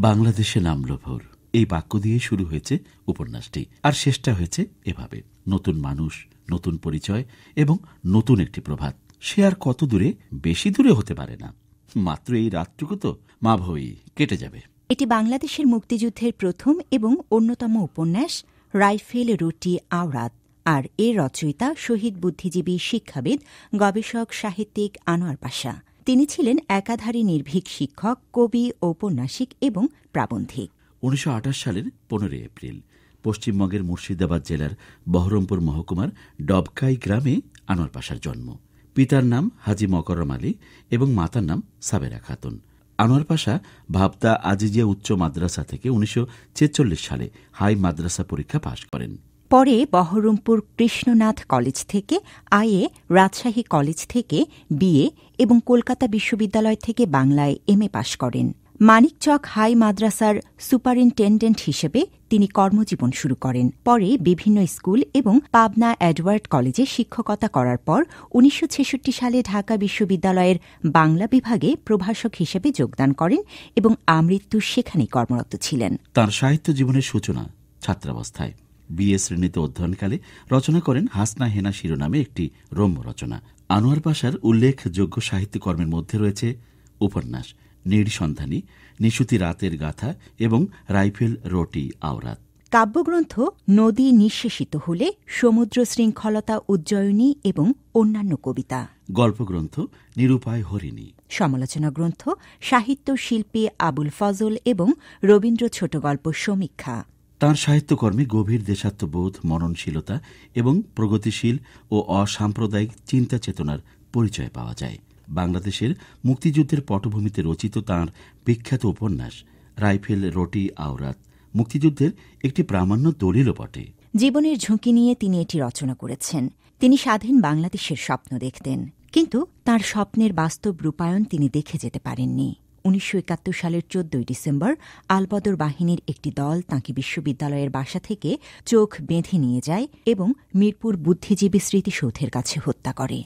বাংলাদেশে নামলো ভোর, এই বাক্য দিয়ে শুরু হয়েছে উপন্যাসটি। আর শেষটা হয়েছে এভাবে, নতুন মানুষ, নতুন পরিচয় এবং নতুন একটি প্রভাত। সে আর কত দূরে, বেশি দূরে হতে পারে না, মাত্র এই রাতটুকু তো মা ভই কেটে যাবে। এটি বাংলাদেশের মুক্তিযুদ্ধের প্রথম এবং অন্যতম উপন্যাস রাইফেল রুটি আওরাত, আর এর রচয়িতা শহীদ বুদ্ধিজীবী, শিক্ষাবিদ, গবেষক, সাহিত্যিক আনোয়ার পাশা। তিনি ছিলেন একাধারী নির্ভীক শিক্ষক, কবি, ঔপন্যাসিক এবং প্রাবন্ধিক। 1928 সালের 15 এপ্রিল পশ্চিমবঙ্গের মুর্শিদাবাদ জেলার বহরমপুর মহকুমার ডবকাই গ্রামে আনোয়ার পাশার জন্ম। পিতার নাম হাজি মকরম আলী এবং মাতার নাম সাবেরা খাতুন। আনোয়ার পাশা ভাবতা আজিজিয়া উচ্চ মাদ্রাসা থেকে 1946 সালে হাই মাদ্রাসা পরীক্ষা পাশ করেন। পরে বহরমপুর কৃষ্ণনাথ কলেজ থেকে আইএ, রাজশাহী কলেজ থেকে বিএ এবং কলকাতা বিশ্ববিদ্যালয় থেকে বাংলায় এমএ পাশ করেন। মানিকচক হাই মাদ্রাসার সুপারিনটেন্ডেন্ট হিসেবে তিনি কর্মজীবন শুরু করেন। পরে বিভিন্ন স্কুল এবং পাবনা এডওয়ার্ড কলেজে শিক্ষকতা করার পর 1966 সালে ঢাকা বিশ্ববিদ্যালয়ের বাংলা বিভাগে প্রভাষক হিসেবে যোগদান করেন এবং আমৃত্যু সেখানেই কর্মরত ছিলেন। তাঁর সাহিত্য জীবনের সূচনা ছাত্রাবস্থায়। বিএ শ্রেণীতে অধ্যয়নকালে রচনা করেন হাসনা হেনা শিরোনামে একটি রম্য রচনা। আনোয়ার পাশার উল্লেখযোগ্য সাহিত্যকর্মের মধ্যে রয়েছে উপন্যাস নির্সন্ধানী, নিশুতি রাতের গাথা এবং রাইফেল রুটি আওরাত। কাব্যগ্রন্থ নদী নিঃশেষিত হলে, সমুদ্র শৃঙ্খলতা উজ্জয়িনী এবং অন্যান্য কবিতা। গল্পগ্রন্থ নিরুপায় হরিণী। সমালোচনা গ্রন্থ সাহিত্য শিল্পী আবুল ফজল এবং রবীন্দ্র ছোটগল্প সমীক্ষা। তাঁর সাহিত্যকর্মে গভীর দেশাত্মবোধ, মননশীলতা এবং প্রগতিশীল ও অসাম্প্রদায়িক চিন্তা চেতনার পরিচয় পাওয়া যায়। বাংলাদেশের মুক্তিযুদ্ধের পটভূমিতে রচিত তাঁর বিখ্যাত উপন্যাস রাইফেল রুটি আওরাত মুক্তিযুদ্ধের একটি প্রামাণ্য দলিলও বটে। জীবনের ঝুঁকি নিয়ে তিনি এটি রচনা করেছেন। তিনি স্বাধীন বাংলাদেশের স্বপ্ন দেখতেন, কিন্তু তাঁর স্বপ্নের বাস্তব রূপায়ণ তিনি দেখে যেতে পারেননি। 1971 সালের 14 ডিসেম্বর আলবদর বাহিনীর একটি দল তাঁকে বিশ্ববিদ্যালয়ের বাসা থেকে চোখ বেঁধে নিয়ে যায় এবং মিরপুর বুদ্ধিজীবী স্মৃতিসৌধের কাছে হত্যা করে।